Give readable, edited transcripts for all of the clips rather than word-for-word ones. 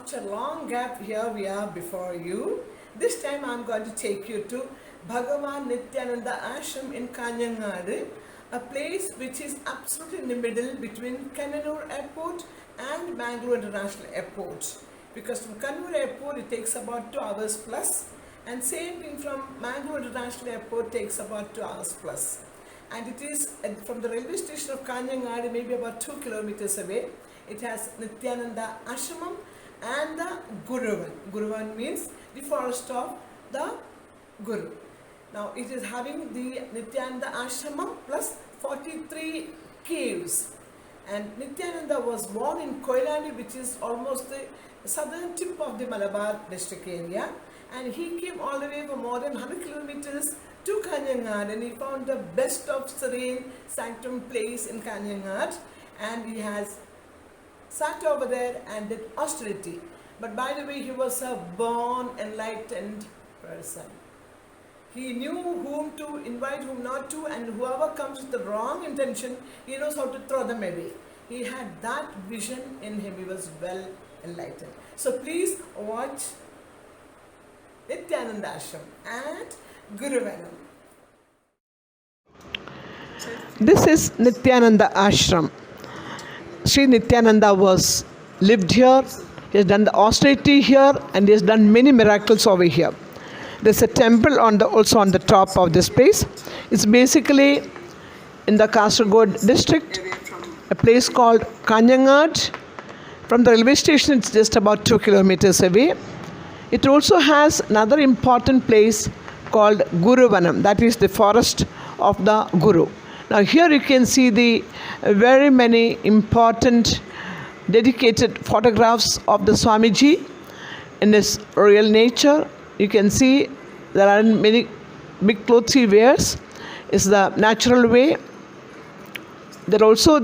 after a long gap, here we are before you. This time I'm going to take you to Bhagavan Nithyananda Ashram in Kanyanadu, a place which is absolutely in the middle between Kannur Airport and Bangalore International Airport. Because from Kannur Airport it takes about 2 hours plus, and same thing from Bangalore International Airport takes about 2 hours plus. And it is from the railway station of Kanyanadu, maybe about 2 kilometers away. It has Nithyananda Ashram and the Guruvanam. Guruvanam means the forest of the Guru. Now it is having the Nithyananda Ashram plus 43 caves. And Nithyananda was born in Koilani, which is almost the southern tip of the Malabar district area. And he came all the way for more than 100 kilometers to Kanyanad, and he found the best of serene sanctum place in Kanyanad, and he has sat over there and did austerity. But by the way, he was a born enlightened person. He knew whom to invite, whom not to, and whoever comes with the wrong intention, he knows how to throw them away. He had that vision in him. He was well enlightened. So please watch Nithyananda Ashram and Guruvanam. This is Nithyananda Ashram. Sri Nithyananda was lived here. He has done the austerity here, and he has done many miracles over here. There's a temple also on the top of this place. It's basically in the Kasaragod district, a place called Kanyanad. From the railway station, it's just about 2 kilometers away. It also has another important place called Guruvanam, that is the forest of the Guru. Now here you can see the very many important dedicated photographs of the Swamiji in his real nature. You can see there are many big clothes he wears. It's the natural way. There are also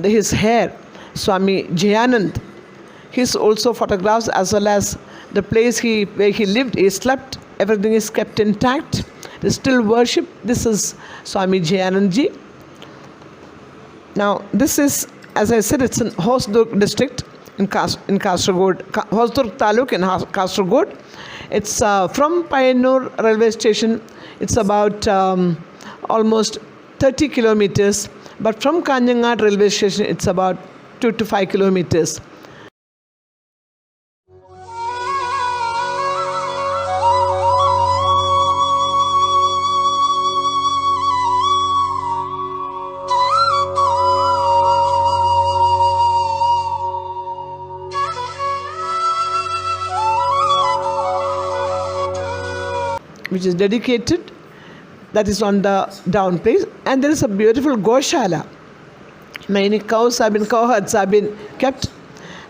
his hair, Swami Jayanand. His also photographs, as well as the place where he lived, he slept. Everything is kept intact. They still worship. This is Swami Jayanandji. Now, this is, as I said, it's in Hosdurg district in Kasaragod, Hosdurg Taluk in Kasaragod. It's from Payanur railway station. It's about almost 30 kilometers. But from Kanyanad railway station, it's about 2 to 5 kilometers. Which is dedicated, that is on the down place, and there is a beautiful Goshala. Many cows have been, cowherds have been kept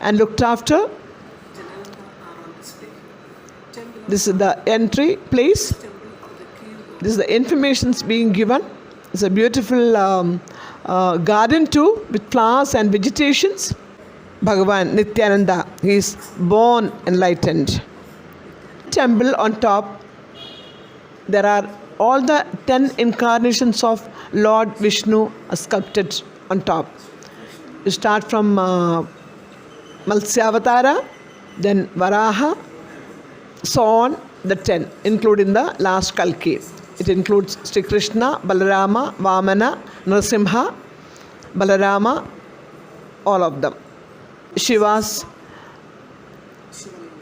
and looked after. This is the entry place. This is the informations being given. It's a beautiful garden too, with flowers and vegetations. Bhagavan Nithyananda, he is born enlightened. Temple on top. There are all the 10 incarnations of Lord Vishnu sculpted on top. You start from Malsyavatara, then Varaha, so on, the 10, including the last Kalki. It includes Sri Krishna, Balarama, Vamana, Narasimha, Balarama, all of them. Shiva's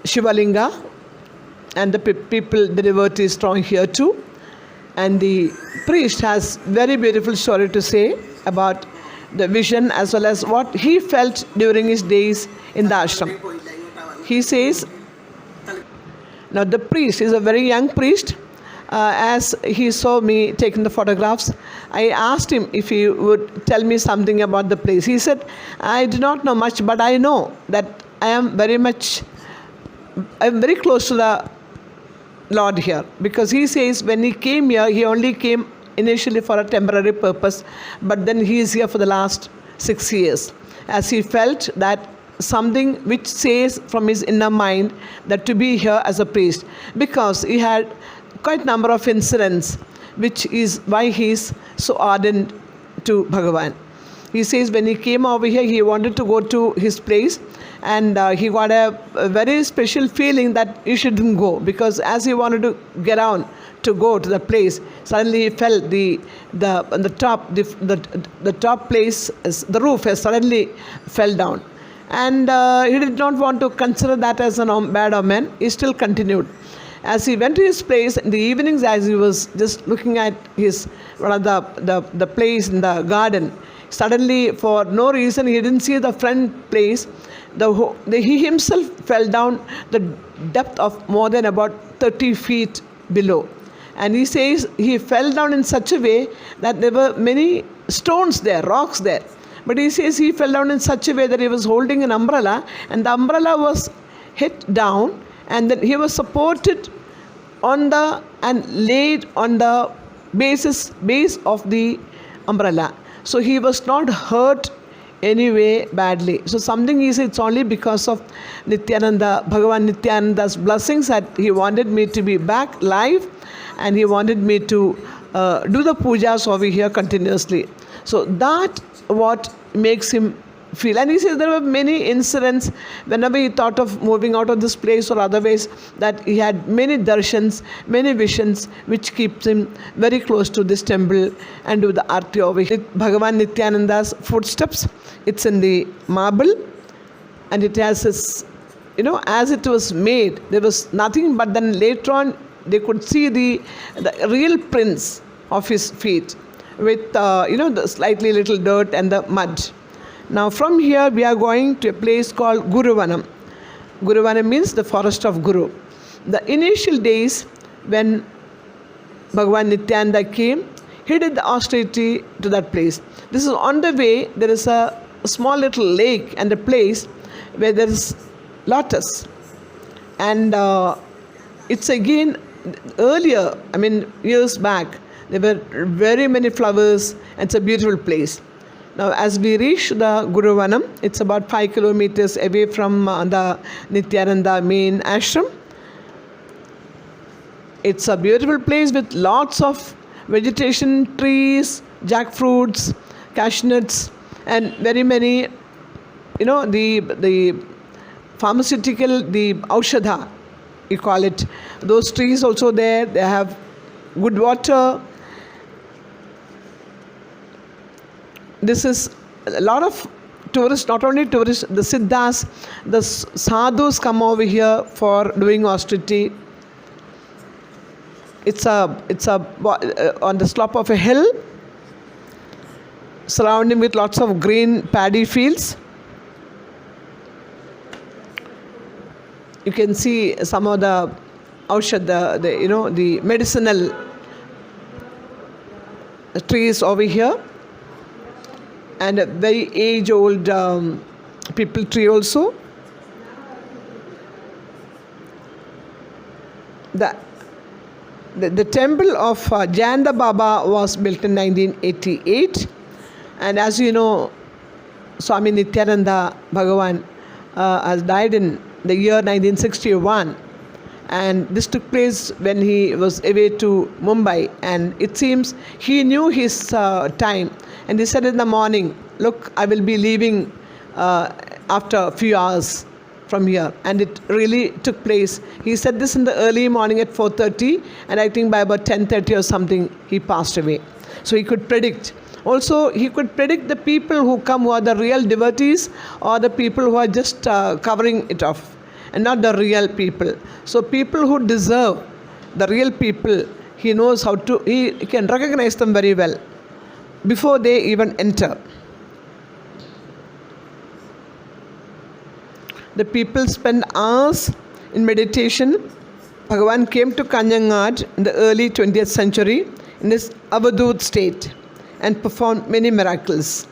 Shivalinga, and the people, the devotees strong here too. And the priest has very beautiful story to say about the vision as well as what he felt during his days in the ashram. He says, now the priest is a very young priest. As he saw me taking the photographs, I asked him if he would tell me something about the place. He said, I do not know much, but I know that I am very close to the Lord here, because he says when he came here, he only came initially for a temporary purpose, but then he is here for the last 6 years, as he felt that something which says from his inner mind that to be here as a priest, because he had quite a number of incidents, which is why he is so ardent to Bhagavan. He says when he came over here, he wanted to go to his place, and he got a very special feeling that he shouldn't go, because as he wanted to get on to go to the place, suddenly he felt the top place, the roof has suddenly fell down, and he did not want to consider that as a bad omen. He still continued. As he went to his place in the evenings, as he was just looking at his one of the place in the garden, suddenly, for no reason, he didn't see the front place. He himself fell down the depth of more than about 30 feet below. And he says he fell down in such a way that there were many stones there, rocks there. But he says he fell down in such a way that he was holding an umbrella, and the umbrella was hit down, and then he was supported and laid on the base of the umbrella. So he was not hurt anyway badly. So something he said, it's only because of Bhagavan Nithyananda's blessings that he wanted me to be back live, and he wanted me to do the pujas over here continuously. So that what makes him feel. And he says there were many incidents whenever he thought of moving out of this place or otherwise, that he had many darshans, many visions, which keeps him very close to this temple and do the arti over here. Bhagavan Nithyananda's footsteps, it's in the marble, and it has this, as it was made, there was nothing, but then later on they could see the real prints of his feet with the slightly little dirt and the mud. Now from here we are going to a place called Guruvanam. Guruvanam means the forest of Guru. The initial days when Bhagavan Nithyananda came, he did the austerity to that place. This is on the way, there is a small little lake and a place where there is lotus. And it's again earlier, years back, there were very many flowers, and it's a beautiful place. Now, as we reach the Guruvanam, it's about 5 kilometers away from the Nithyananda main ashram. It's a beautiful place with lots of vegetation, trees, jackfruits, cashews, and very many, the pharmaceutical, the aushadha, you call it. Those trees also there, they have good water. This is a lot of tourists, not only tourists, the siddhas, the sadhus come over here for doing austerity. It's on the slope of a hill, surrounding with lots of green paddy fields. You can see some of the aushad, the medicinal trees over here, and a very age-old people tree also. The temple of Jayanta Baba was built in 1988, and as you know, Swami Nithyananda Bhagavan has died in the year 1961, and this took place when he was away to Mumbai, and it seems he knew his time, and he said in the morning, look, I will be leaving after a few hours from here, and it really took place. He said this in the early morning at 4:30, and I think by about 10:30 or something he passed away. So he could predict. Also, he could predict the people who come, who are the real devotees, or the people who are just covering it off, and not the real people. So people who deserve, the real people, he knows how to, he can recognize them very well before they even enter. The people spend hours in meditation. Bhagavan came to Kanjangad in the early 20th century in his Avadut state and performed many miracles.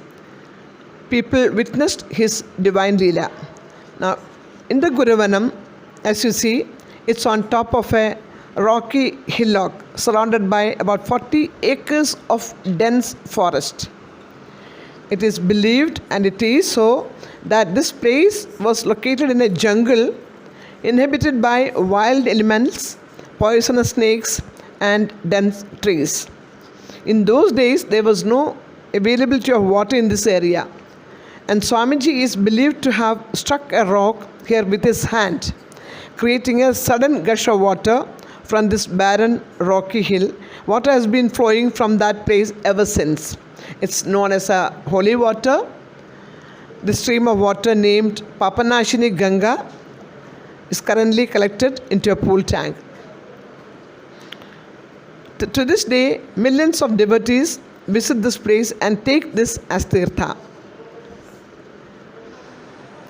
People witnessed his divine Leela. Now, in the Guruvanam, as you see, it's on top of a rocky hillock surrounded by about 40 acres of dense forest. It is believed, and it is so, that this place was located in a jungle inhabited by wild elements, poisonous snakes, and dense trees. In those days, there was no availability of water in this area. And Swamiji is believed to have struck a rock here with his hand, creating a sudden gush of water from this barren rocky hill. Water has been flowing from that place ever since. It's known as a holy water. The stream of water named Papanashini Ganga is currently collected into a pool tank. To this day, millions of devotees visit this place and take this as tirtha.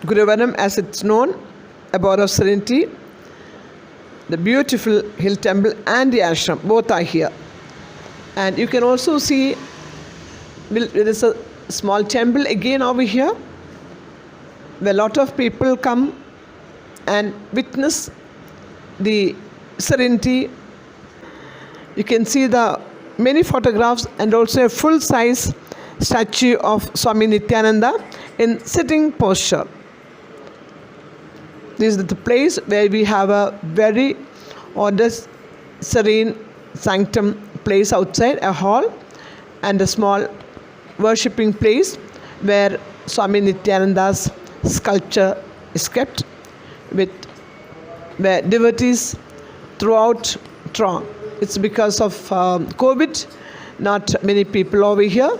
Guruvanam, as it's known, abode of serenity, the beautiful hill temple and the ashram, both are here. And you can also see there is a small temple again over here, where a lot of people come and witness the serenity. You can see the many photographs and also a full-size statue of Swami Nithyananda in sitting posture. This is the place where we have a very ordered, serene sanctum place outside, a hall and a small worshipping place where Swami Nithyananda's sculpture is kept, where devotees throughout throng. It's because of COVID, not many people over here,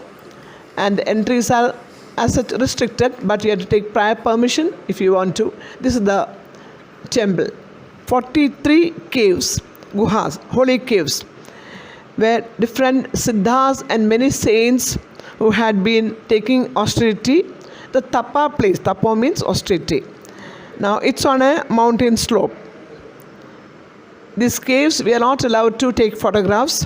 and the entries are as such restricted, but you have to take prior permission if you want to. This is the temple. 43 caves, guhas, holy caves, where different siddhas and many saints who had been taking austerity, the tapa place, tapa means austerity. Now it's on a mountain slope. These caves, we are not allowed to take photographs.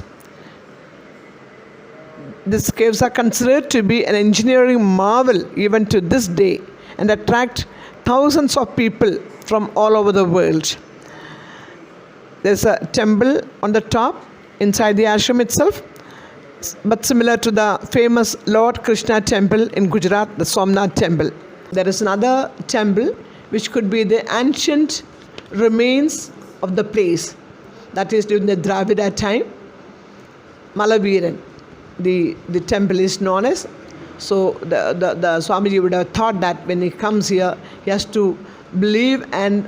These caves are considered to be an engineering marvel even to this day and attract thousands of people from all over the world. There's a temple on the top inside the ashram itself, but similar to the famous Lord Krishna temple in Gujarat, the Somnath temple. There is another temple which could be the ancient remains of the place. That is during the Dravida time, Malaviran, the temple is known as. So the Swamiji would have thought that when he comes here, he has to believe and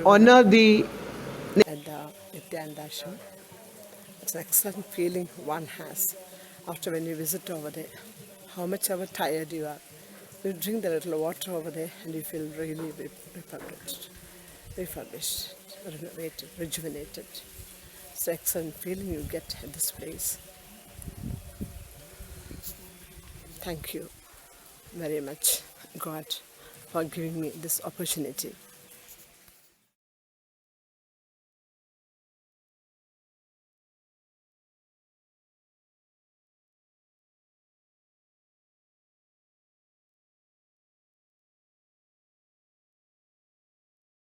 honor the at the Nithyananda Ashram. It's an excellent feeling one has after when you visit over there. How much ever tired you are, you drink the little water over there and you feel really refurbished, renovated, rejuvenated. It's an excellent feeling you get at this place. Thank you very much, God, for giving me this opportunity.